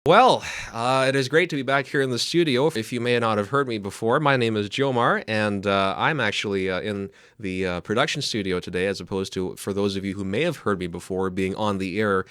Well, it is great to be back here in the studio. If you may not have heard me before, my name is Jomar, and I'm actually in the production studio today, as opposed to, for those of you who may have heard me before, being on the air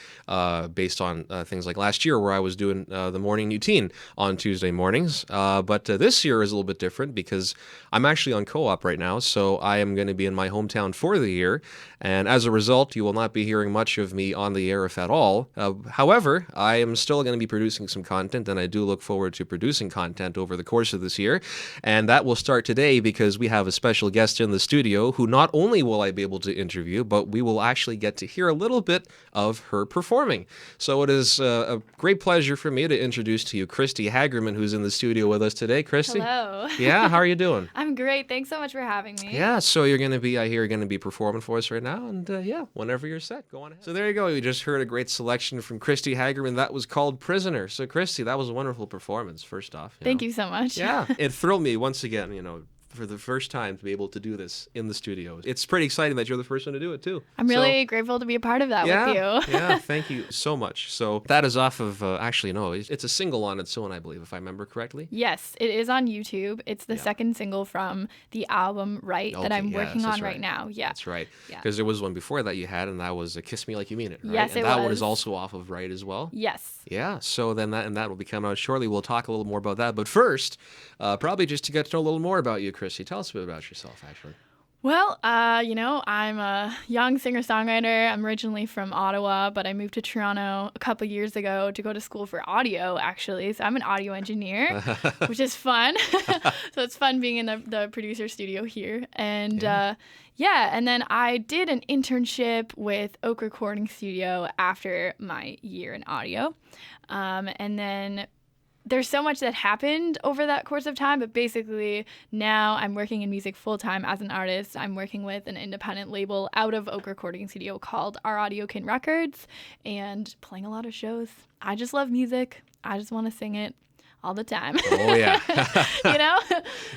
based on things like last year, where I was doing the morning routine on Tuesday mornings. But this year is a little bit different because I'm actually on co-op right now, so I am going to be in my hometown for the year, and as a result, you will not be hearing much of me on the air, if at all. However, I am still going to be producing some content, and I do look forward to producing content over the course of this year. And that will start today because we have a special guest in the studio who not only will I be able to interview, but we will actually get to hear a little bit of her performing. So it is a great pleasure for me to introduce to you Kristy Hagerman, who's in the studio with us today. Kristy? Hello. Yeah, how are you doing? I'm great. Thanks so much for having me. Yeah, so you're going to be, I hear you're going to be performing for us right now, and yeah, whenever you're set, go on ahead. So there you go. You just heard a great selection from Kristy Hagerman. That was called Prisoner. So Kristy, that was a wonderful performance, first off. Thank you so much. Yeah, it thrilled me once again, for the first time to be able to do this in the studio. It's pretty exciting that you're the first one to do it too. I'm really grateful to be a part of that with you. Yeah, thank you so much. So that is off of, actually, no, it's a single on its own, I believe, if I remember correctly. Yes, it is on YouTube. It's the second single from the album Right that I'm working on right now. Yeah. That's right. Because there was one before that you had, and that was Kiss Me Like You Mean It, right? Yes, and it that was. one is also off of Right as well. Yes. Yeah, so then that will be coming out shortly. We'll talk a little more about that. But first, probably just to get to know a little more about you, Kristy, tell us a bit about yourself, actually. Well, I'm a young singer-songwriter. I'm originally from Ottawa, but I moved to Toronto a couple years ago to go to school for audio, actually. So I'm an audio engineer, which is fun. So it's fun being in the producer studio here. And and then I did an internship with Oak Recording Studio after my year in audio. And then there's so much that happened over that course of time, but basically now I'm working in music full-time as an artist. I'm working with an independent label out of Oak Recording Studio called Our Audio Kin Records and playing a lot of shows. I just love music. I just want to sing it all the time. Oh yeah.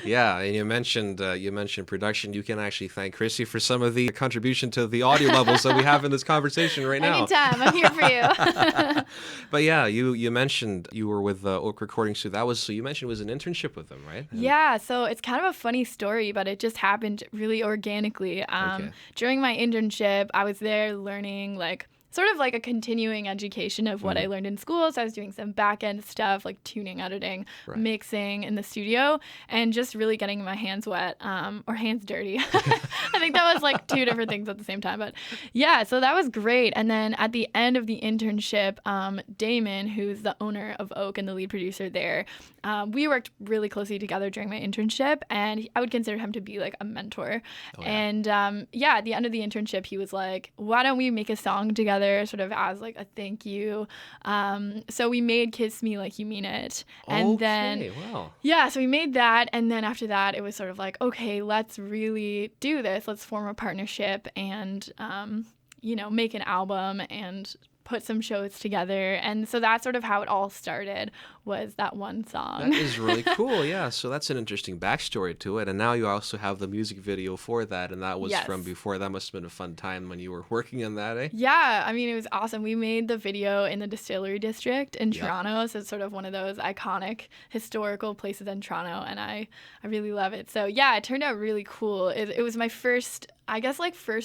Yeah, and you mentioned production. You can actually thank Kristy for some of the contribution to the audio levels that we have in this conversation right now. Anytime, I'm here for you. But yeah, you mentioned you were with Oak Recording Studio. You mentioned it was an internship with them, right? Yeah, so it's kind of a funny story, but it just happened really organically. During my internship, I was there learning sort of like a continuing education of what I learned in school. So I was doing some back-end stuff like tuning, editing, mixing in the studio, and just really getting my hands wet or hands dirty. I think that was like two different things at the same time. But yeah, so that was great. And then at the end of the internship, Damon, who's the owner of Oak and the lead producer there, we worked really closely together during my internship, and I would consider him to be like a mentor. And at the end of the internship, he was like, why don't we make a song together sort of as like a thank you. So we made Kiss Me Like You Mean It. And so we made that. And then after that, it was sort of like, okay, let's really do this. Let's form a partnership and, make an album and put some shows together. And so that's sort of how it all started, was that one song. That is really cool, yeah. So that's an interesting backstory to it. And now you also have the music video for that, and that was from before. That must have been a fun time when you were working on that, eh? Yeah, I mean, it was awesome. We made the video in the Distillery District in Toronto, so it's sort of one of those iconic historical places in Toronto, and I really love it. So yeah, it turned out really cool. It was my first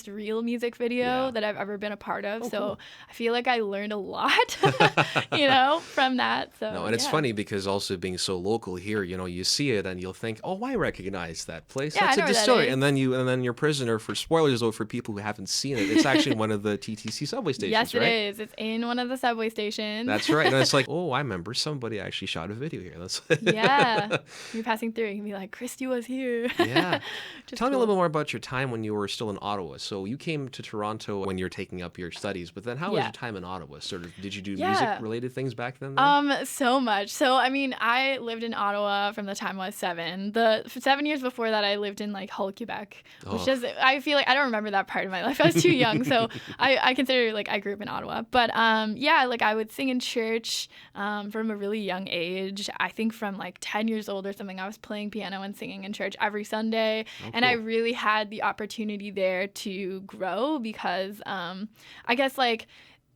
real music video that I've ever been a part of. Cool. I feel like I learned a lot, from that. So no, and it's funny because also being so local here, you see it and you'll think, oh, I recognize that place. Yeah, that's a distillery. And then you're Prisoner, for spoilers though, for people who haven't seen it. It's actually one of the TTC subway stations, yes, right? Yes, it is. It's in one of the subway stations. That's right. And it's like, oh, I remember somebody actually shot a video here. Yeah. You're passing through, you can be like, Kristy was here. Yeah. Tell me a little bit more about your time when you were still in Ottawa. So you came to Toronto when you're taking up your studies, but then how was your time in Ottawa? Sort of, did you do music-related things back then? So much. So, I mean, I lived in Ottawa from the time I was 7. The 7 years before that, I lived in, Hull, Quebec, which is, I feel like, I don't remember that part of my life. I was too young, so I consider, I grew up in Ottawa. But, I would sing in church from a really young age. I think from, 10 years old or something, I was playing piano and singing in church every Sunday. Oh, and cool. I really had the opportunity there to grow because I guess,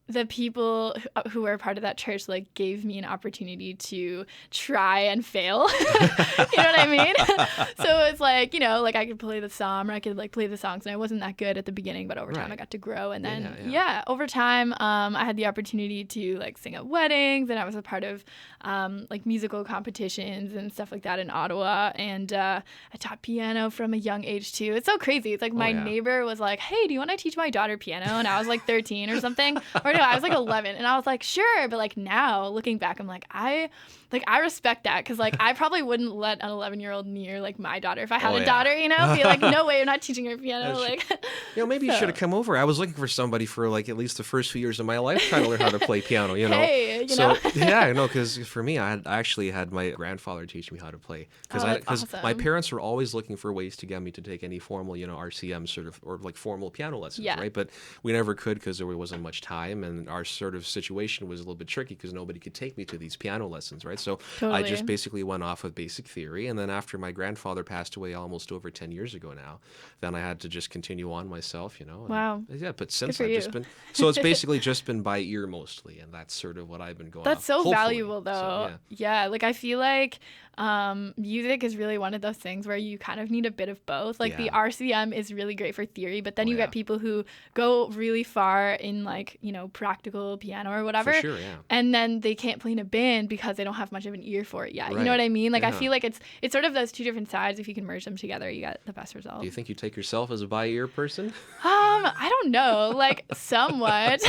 the people who were a part of that church like gave me an opportunity to try and fail. You know what I mean? So it's like, like I could play the psalm or I could like play the songs, and I wasn't that good at the beginning, but over time I got to grow. And then over time I had the opportunity to like sing at weddings, and I was a part of like musical competitions and stuff like that in Ottawa. And I taught piano from a young age too. It's so crazy. It's like my neighbor was like, "Hey, do you want to teach my daughter piano?" And I was like 13 or something. Or no, I was like 11, and I was like, sure. But like now looking back, I'm like, I respect that, because like I probably wouldn't let an 11-year-old near like my daughter if I had a daughter, be like, no way, you're not teaching her piano. Like, maybe you should have come over. I was looking for somebody for like at least the first few years of my life trying to learn how to play piano. Hey, because for me, I actually had my grandfather teach me how to play, because awesome. my parents were always looking for ways to get me to take any formal, RCM sort of, or like formal piano lessons, right? But we never could, because there wasn't much time, and our sort of situation was a little bit tricky because nobody could take me to these piano lessons, right? So I just basically went off with basic theory, and then after my grandfather passed away almost over 10 years ago now, then I had to just continue on myself, Wow. Yeah, but since I've just been, so it's basically just been by ear mostly, and that's sort of what I've been going. That's off, so hopefully. Valuable though. So, yeah, like I feel like music is really one of those things where you kind of need a bit of both. Like the RCM is really great for theory, but then you get people who go really far in like, practical piano or whatever. For sure, yeah. And then they can't play in a band because they don't have much of an ear for it yet. Right. You know what I mean? Like I feel like it's sort of those two different sides. If you can merge them together, you get the best result. Do you think you take yourself as a by ear person? I don't know, like somewhat.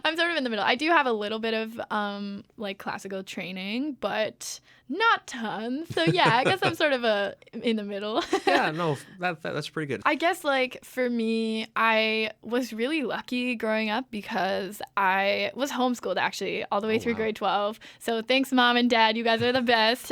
I'm sort of in the middle. I do have a little bit of like classical training, but not tons. So yeah, I guess I'm sort of in the middle. Yeah, no, that's pretty good. I guess like for me, I was really lucky growing up because I was homeschooled actually all the way through grade 12. So thanks, Mom and Dad, you guys are the best.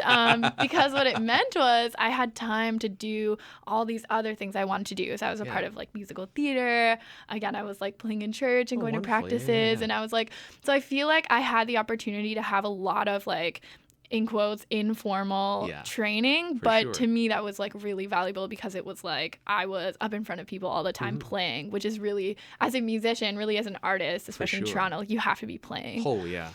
Because what it meant was I had time to do all these other things I wanted to do. So I was a part of like musical theater. Again, I was like playing in church and going to practices, and I was like, so I feel like I had the opportunity to have a lot of like, in quotes, informal training, but to me that was like really valuable because it was like I was up in front of people all the time playing, which is really, as a musician, really as an artist, especially in Toronto, like you have to be playing. Oh yeah.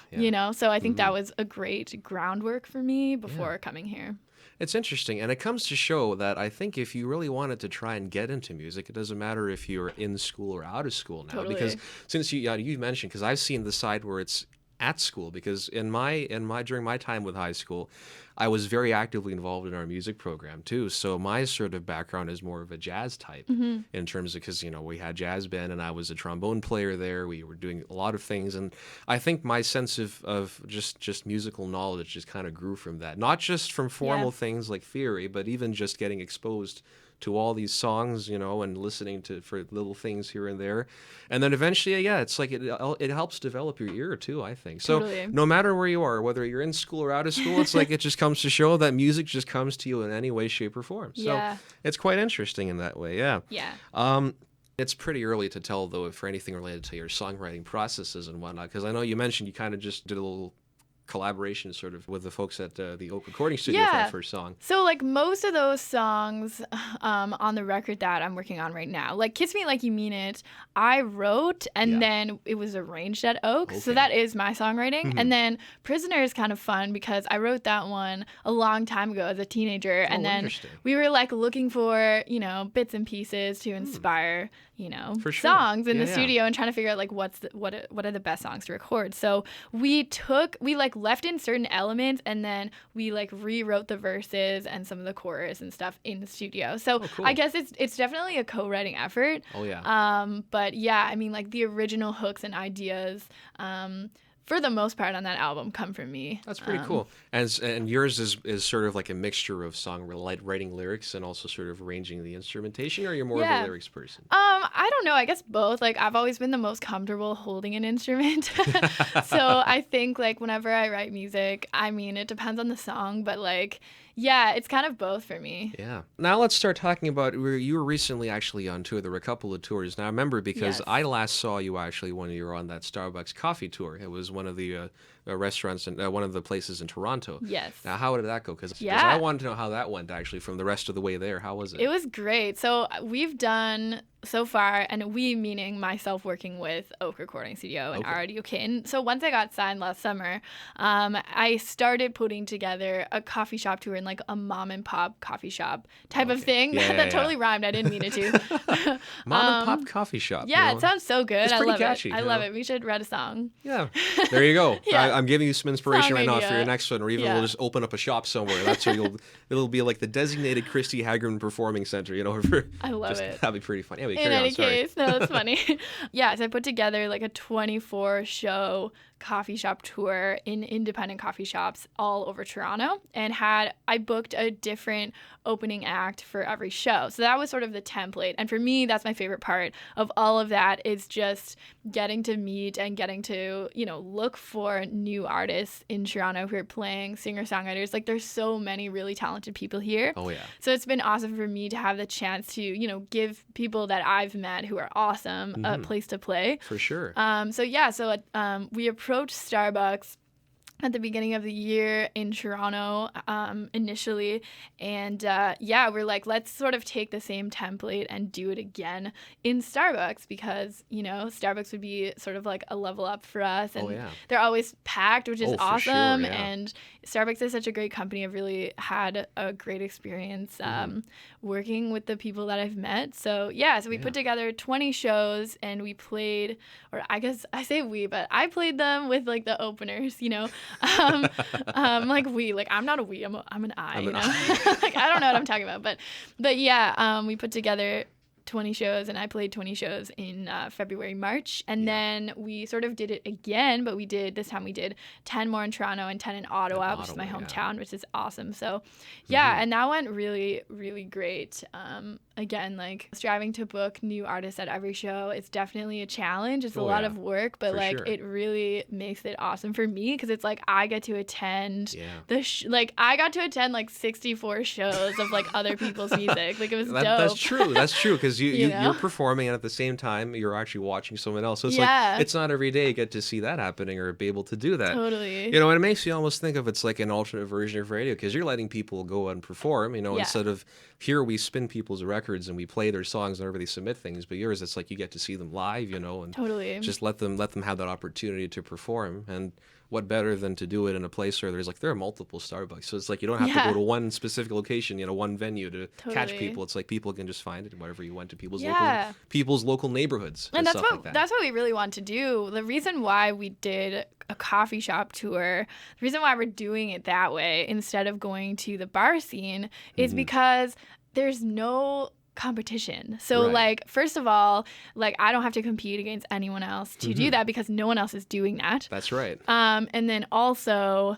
So I think that was a great groundwork for me before coming here. It's interesting, and it comes to show that I think if you really wanted to try and get into music, it doesn't matter if you're in school or out of school now. Totally. Because since you mentioned, because I've seen the side where it's at school, because during my time with high school, I was very actively involved in our music program too. So my sort of background is more of a jazz type in terms of, because we had jazz band and I was a trombone player there. We were doing a lot of things, and I think my sense of just musical knowledge just kind of grew from that. Not just from formal things like theory, but even just getting exposed to all these songs, and listening for little things here and there. And then eventually, it's like it helps develop your ear too, I think. So no matter where you are, whether you're in school or out of school, it's like it just comes to show that music just comes to you in any way, shape, or form. So it's quite interesting in that way, yeah. It's pretty early to tell, though, for anything related to your songwriting processes and whatnot, because I know you mentioned you kind of just did a little collaboration sort of with the folks at the Oak Recording Studio for the first song. So like most of those songs on the record that I'm working on right now, like Kiss Me Like You Mean It, I wrote and then it was arranged at Oak. So that is my songwriting. And then Prisoner is kind of fun because I wrote that one a long time ago as a teenager. And then we were like looking for, bits and pieces to inspire, songs in the studio and trying to figure out like what are the best songs to record. So we left in certain elements and then we like rewrote the verses and some of the chorus and stuff in the studio. So cool. I guess it's definitely a co-writing effort. But yeah, I mean like the original hooks and ideas for the most part on that album come from me. That's pretty cool. And yours is sort of like a mixture of writing lyrics and also sort of arranging the instrumentation, or you're more of a lyrics person? I don't know. I guess both. Like I've always been the most comfortable holding an instrument. So I think like whenever I write music, I mean, it depends on the song, but like, yeah, it's kind of both for me. Yeah. Now let's start talking about, you were recently actually on tour. There were a couple of tours. Now I remember because I last saw you actually when you were on that Starbucks coffee tour. It was one of the restaurants and one of the places in Toronto. Yes. Now how did that go? Because I wanted to know how that went actually from the rest of the way there. How was it? It was great. So we've done so far, and we meaning myself working with Oak Recording Studio and Audio Kitten. So once I got signed last summer, I started putting together a coffee shop tour in like a mom and pop coffee shop type of thing. That totally rhymed. I didn't mean it to. Mom and pop coffee shop. Yeah, it sounds so good. It's pretty catchy. I love it. We should write a song. Yeah, there you go. I'm giving you some inspiration right now for your next one, or even we'll just open up a shop somewhere. That's where it'll be like the designated Kristy Hagerman Performing Center. I love it. That'd be pretty funny. Anyway, in any case, no, that's funny. Yeah, so I put together like a 24 show coffee shop tour in independent coffee shops all over Toronto, and I booked a different opening act for every show. So that was sort of the template. And for me, that's my favorite part of all of that, is just getting to meet and getting to, look for new artists in Toronto who are playing, singer-songwriters. Like, there's so many really talented people here. Oh, yeah. So it's been awesome for me to have the chance to, give people that I've met who are awesome a place to play. For sure. So we approached Starbucks at the beginning of the year in Toronto initially. And we're like, let's sort of take the same template and do it again in Starbucks, because, Starbucks would be sort of like a level up for us. And they're always packed, which is awesome. Sure, yeah. And Starbucks is such a great company. I've really had a great experience working with the people that I've met. So we put together 20 shows, and we played, or I guess I say we, but I played them with like the openers, like I'm not a we, I'm an I, like I don't know what I'm talking about, but we put together 20 shows, and I played 20 shows in February, March, and then we sort of did it again, but this time we did 10 more in Toronto and 10 in Ottawa, which is my hometown, which is awesome. So and that went really, really great. Again, like striving to book new artists at every show, it's definitely a challenge. It's a lot of work, but it really makes it awesome for me, because it's like I get to attend I got to attend like 64 shows of like other people's music. Like, it was dope. That's true, because you're performing, and at the same time you're actually watching someone else. So it's like, it's not every day you get to see that happening or be able to do that. Totally. And it makes you almost think of it's like an alternate version of radio, because you're letting people go and perform, instead of here we spin people's records and we play their songs whenever they submit things, but yours, it's like you get to see them live, and totally just let them have that opportunity to perform. And what better than to do it in a place where there are multiple Starbucks, so it's like you don't have to go to one specific location, one venue to catch people. It's like people can just find it wherever you went to people's local neighborhoods, and stuff like that. That's what we really want to do. The reason why we did a coffee shop tour, the reason why we're doing it that way instead of going to the bar scene is because there's no competition. So like, first of all, like I don't have to compete against anyone else to do that, because no one else is doing that. That's right. And then also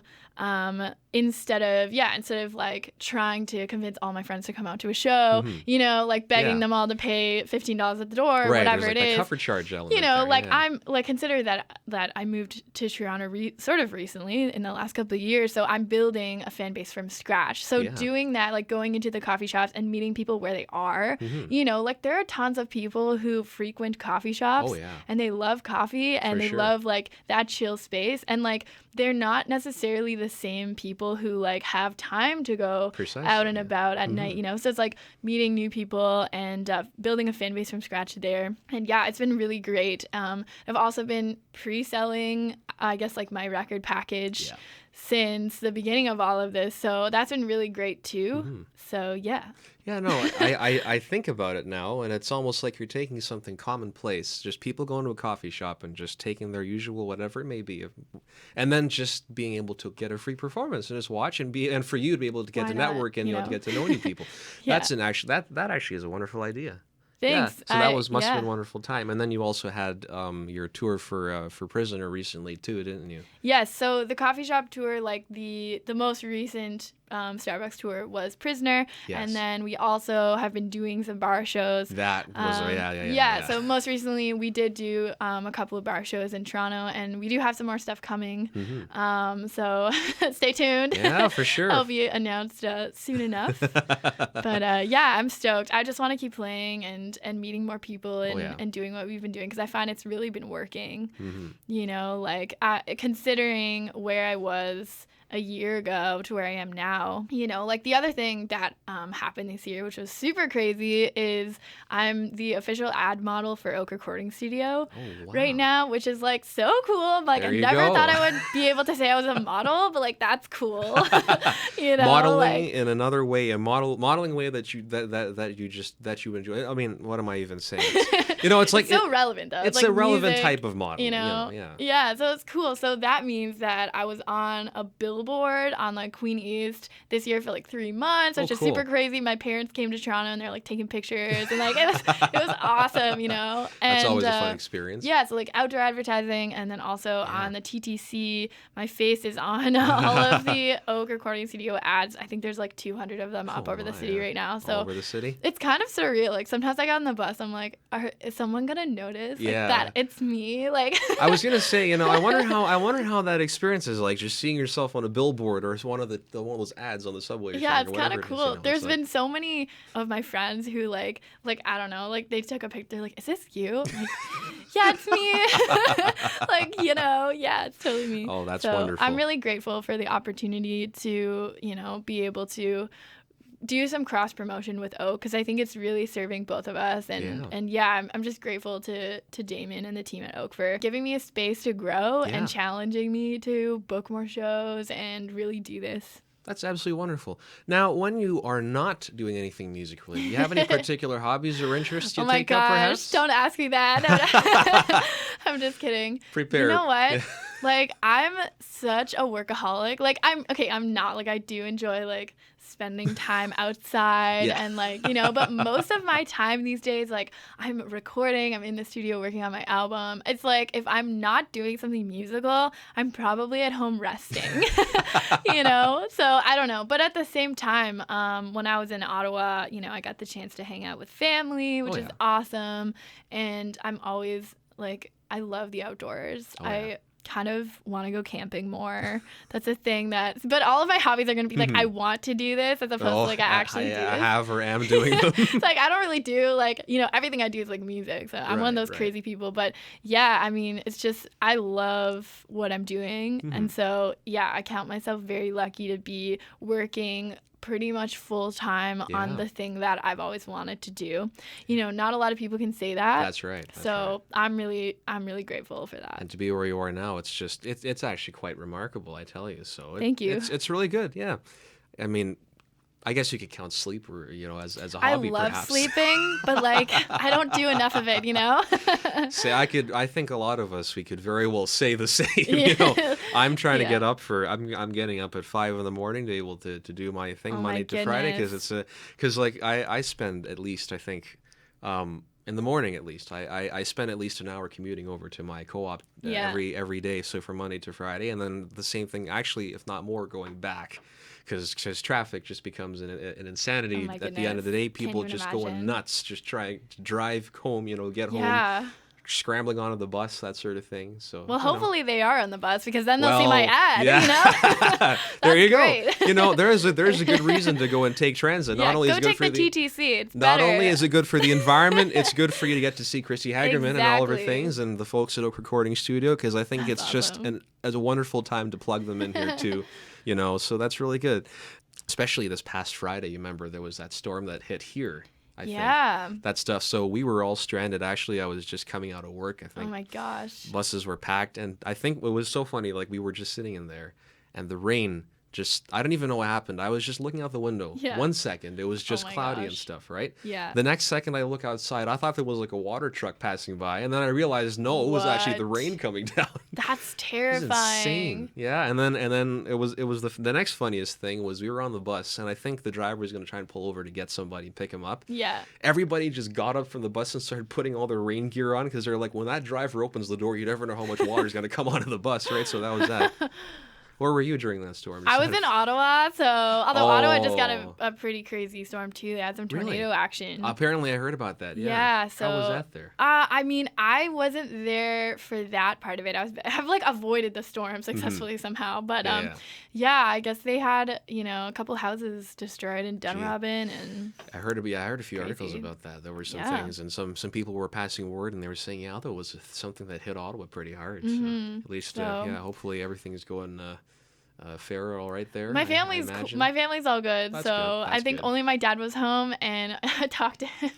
instead of like trying to convince all my friends to come out to a show, like begging them all to pay $15 at the door, or whatever it is. The cover charge element. I'm like, consider that I moved to Toronto sort of recently in the last couple of years, so I'm building a fan base from scratch. So doing that, like going into the coffee shops and meeting people where they are, like there are tons of people who frequent coffee shops and they love coffee and they love like that chill space, and like they're not necessarily the same people who like have time to go out and about at night, so it's like meeting new people and building a fan base from scratch there. And it's been really great. I've also been pre-selling, I guess, like my record package since the beginning of all of this, so that's been really great too. So I think about it now, and it's almost like you're taking something commonplace, just people going to a coffee shop and just taking their usual whatever it may be, and then just being able to get a free performance and just watch and for you to be able to get to network and to get to know new people. That actually is a wonderful idea. Thanks. Yeah, so that must have been a wonderful time. And then you also had your tour for Prisoner recently too, didn't you? Yes. So the coffee shop tour, like the most recent Starbucks tour was Prisoner, and then we also have been doing some bar shows. That was So most recently we did do a couple of bar shows in Toronto, and we do have some more stuff coming. So stay tuned. Yeah, for sure. It'll be announced soon enough. But I'm stoked. I just want to keep playing and meeting more people and doing what we've been doing, because I find it's really been working. Like considering where I was a year ago to where I am now. You know, like the other thing that happened this year, which was super crazy, is I'm the official ad model for Oak Recording Studio right now, which is like so cool. Like I never thought I would be able to say I was a model, but like that's cool. You know, modeling in another way, a modeling way that you enjoy. I mean, what am I even saying? It's like it's so relevant though. It's like a relevant music, type of model. Yeah. So it's cool. So that means that I was on a billboard on like Queen East this year for like 3 months, which is super crazy. My parents came to Toronto and they're like taking pictures and like it was awesome, And that's always a fun experience. Yeah, so like outdoor advertising, and then also on the TTC, my face is on all of the Oak Recording Studio ads. I think there's like 200 of them up over the city right now. So all over the city. It's kind of surreal. Like sometimes I got on the bus, I'm like, is someone gonna notice like, that it's me? Like I was gonna say, I wonder how that experience is like, just seeing yourself on a billboard or one of those ads on the subway. Yeah, it's kind of cool. There's been so many of my friends who like I don't know, like they took a picture, like, is this you? I'm like, yeah, it's me. Like, yeah, it's totally me. Oh, that's wonderful. I'm really grateful for the opportunity to, be able to do some cross promotion with Oak, because I think it's really serving both of us. And I'm just grateful to Damon and the team at Oak for giving me a space to grow and challenging me to book more shows and really do this. That's absolutely wonderful. Now, when you are not doing anything musically, do you have any particular hobbies or interests you take up, perhaps? Don't ask me that. I'm just kidding. Prepare. You know what? Like, I'm such a workaholic. Like, I'm not. Like, I do enjoy, like, spending time outside and, like, but most of my time these days, like, I'm recording, I'm in the studio working on my album. It's like, if I'm not doing something musical, I'm probably at home resting, So I don't know. But at the same time, when I was in Ottawa, I got the chance to hang out with family, which is awesome. And I'm always, like, I love the outdoors. I kind of want to go camping more. That's a thing but all of my hobbies are going to be like, I want to do this as opposed to like I actually do. I have or am doing them. It's like I don't really do like, everything I do is like music. So I'm one of those crazy people. But yeah, I mean, it's just, I love what I'm doing. And so, yeah, I count myself very lucky to be working pretty much full time on the thing that I've always wanted to do. Not a lot of people can say that. That's right. I'm really grateful for that. And to be where you are now, it's just it's actually quite remarkable, I tell you. So thank you. It's really good. Yeah. I mean, I guess you could count sleep, as a hobby. I love perhaps. sleeping, but like I don't do enough of it, Say, I think a lot of us, we could very well say the same. I'm trying to get up I'm getting up at 5 a.m. to be able to do my thing Monday to Friday, because like I spend at least, I think, in the morning at least, I spend at least an hour commuting over to my co-op every day. So from Monday to Friday, and then the same thing, actually, if not more, going back. Because traffic just becomes an insanity at the end of the day. People just going nuts, just trying to drive home, get home, scrambling onto the bus, that sort of thing. So hopefully they are on the bus, because then they'll see my ad. There you go. There's a good reason to go and take transit. Not only is it good for the TTC. It's not better. only is it good for the environment, it's good for you to get to see Kristy Hagerman and all of her things, and the folks at Oak Recording Studio, because I think it's awesome. Just a wonderful time to plug them in here too. So that's really good. Especially this past Friday, you remember there was that storm that hit here, I think. That stuff. So we were all stranded. Actually, I was just coming out of work, I think. Oh my gosh. Buses were packed. And I think it was so funny, like we were just sitting in there and the rain I don't even know what happened. I was just looking out the window. 1 second, it was just cloudy and stuff, right? Yeah. The next second I look outside, I thought there was like a water truck passing by, and then I realized no, it was actually the rain coming down. That's terrifying. It was insane. Yeah, and then it was the next funniest thing was we were on the bus, and I think the driver was going to try and pull over to get somebody and pick him up. Yeah. Everybody just got up from the bus and started putting all their rain gear on, because they're like, when that driver opens the door, you never know how much water is going to come onto the bus, right? So that was that. Where were you during that storm? I was in Ottawa, although Ottawa just got a pretty crazy storm too. They had some tornado action. Apparently, I heard about that. Yeah. So how was that there? I mean, I wasn't there for that part of it. I've like avoided the storm successfully somehow, but I guess they had a couple houses destroyed in Dunrobin, and I heard a few articles about that. There were some things, and some people were passing word, and they were saying, that was something that hit Ottawa pretty hard. So at least, hopefully everything's going fair all right there? My I family's imagine? my family's all good. That's So good. That's I think good. only my dad was home, and I talked to him.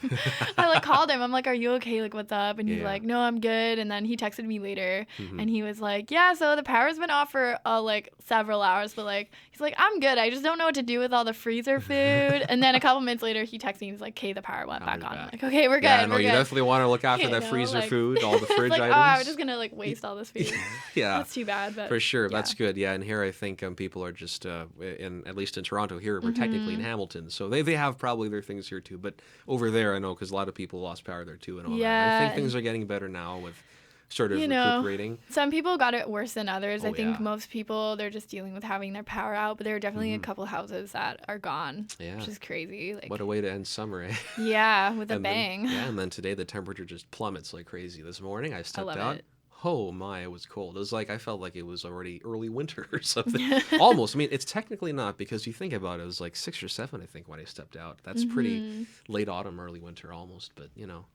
I like called him. I'm like, "Are you okay? Like, what's up?" And he's Yeah. like, "No, I'm good." And then he texted me later, Mhm. and he was like, "Yeah, so the power's been off for like several hours, but like he's like, I'm good. I just don't know what to do with all the freezer food." And then a couple minutes later, he texted me. He's like, "Okay, the power went back Power's on." I'm back. like, "Okay, we're good. Yeah, no, we're you good." definitely want to look after You that know, freezer like- food, all the fridge like, items. oh, I'm just gonna like waste all this food. Yeah. That's too bad, but For sure, yeah. that's good. Yeah, and here I think people are just at least in Toronto. Here we're technically in Hamilton, so they have probably their things here too. But over there, I know because a lot of people lost power there too, and all that. I think Yeah, things are getting better now with sort of you know, recuperating. some people got it worse than others. Oh, I think yeah. most people, they're just dealing with having their power out, but there are definitely a couple houses that are gone, Yeah. which is crazy. Like, What a way to end summer, eh? yeah, with a And bang. Then, yeah, and then today the temperature just plummets like crazy. This morning I stepped love out. it. Oh my, it was cold. It was like I felt like it was already early winter or something. Almost. I mean, it's technically not because you think about it, it was like 6 or 7, I think, when I stepped out. That's pretty late autumn, early winter almost, but you know,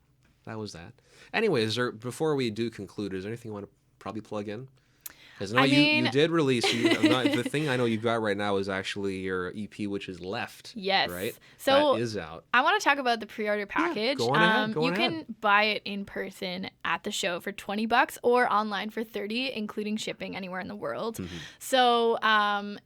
that was that. Anyways, before we do conclude, is there anything you want to probably plug in? Because no, I you mean- did release. The thing I know you got right now is actually your EP, which is Left. Yes. Right. So that is out. I want to talk about the pre-order package. go on ahead, go you on can ahead. buy it in person at the show for $20 or online for $30, including shipping anywhere in the world. Mm-hmm. So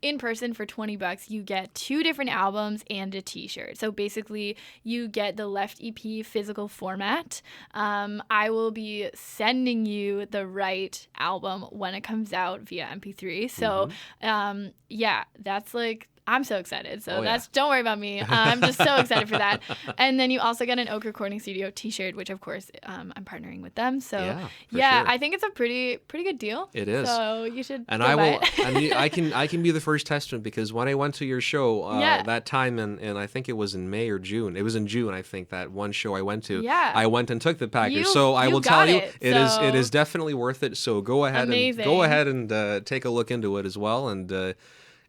in person for $20, you get 2 different albums and a T-shirt. So basically, you get the Left EP physical format. I will be sending you the right album when it comes out via MP3. So yeah, that's like. I'm so excited. So don't worry about me. I'm just so excited for that. And then you also get an Oak Recording Studio T-shirt, which of course I'm partnering with them. So for sure. I think it's a pretty good deal. It is. So you should. And go I buy will. it. And I can be the first testament because when I went to your show Yeah. that time, and I think it was in May or June. It was in June, I think, that one show I went to. Yeah. I went and took the package. You- so I you will got tell you, it, it is so- definitely worth it. So go ahead Amazing. and take a look into it as well. And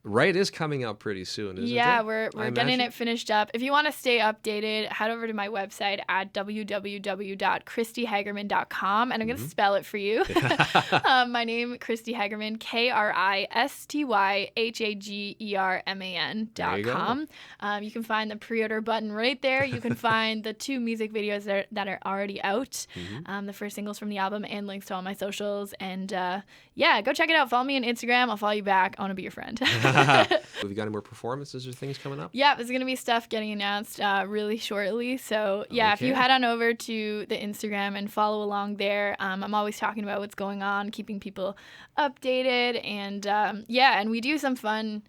Right is coming out pretty soon, isn't it? Yeah, we're I getting imagine? it finished up. If you want to stay updated, head over to my website at www.kristyhagerman.com, and I'm going to spell it for you. My name, Kristy Hagerman, KRISTYHAGERMAN.com. You can find the pre-order button right there. You can find the 2 music videos that are already out, the first singles from the album, and links to all my socials. And yeah, go check it out. Follow me on Instagram. I'll follow you back. I want to be your friend. Have you got any more performances or things coming up? Yeah, there's going to be stuff getting announced really shortly. So, yeah, if you Okay. head on over to the Instagram and follow along there, I'm always talking about what's going on, keeping people updated. And, yeah, and we do some fun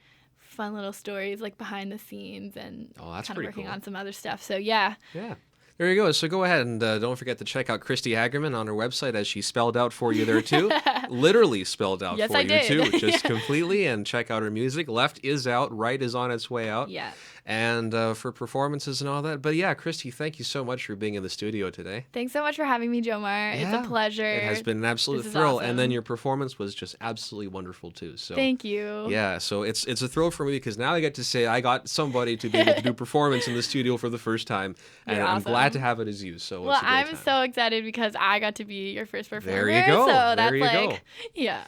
little stories like behind the scenes and Oh, that's kind of pretty working cool. on some other stuff. So, yeah. Yeah. There you go. So go ahead and don't forget to check out Kristy Hagerman on her website as she spelled out for you there too. Literally spelled out Yes, for I you did. too, just Yeah. completely. And check out her music. Left is out. Right is on its way out. Yeah. And for performances and all that. But yeah, Kristy, thank you so much for being in the studio today. Thanks so much for having me, Jomar. It's Yeah, a pleasure. It has been an absolute This is thrill. awesome. And then your performance was just absolutely wonderful too. So Thank you. yeah, so it's a thrill for me because now I get to say I got somebody to be able to do performance in the studio for the first time, and You're I'm glad to awesome. have it as you. So Well, it's a great I'm time. so excited because I got to be your first performer. There you go. So There that's you like, go. yeah.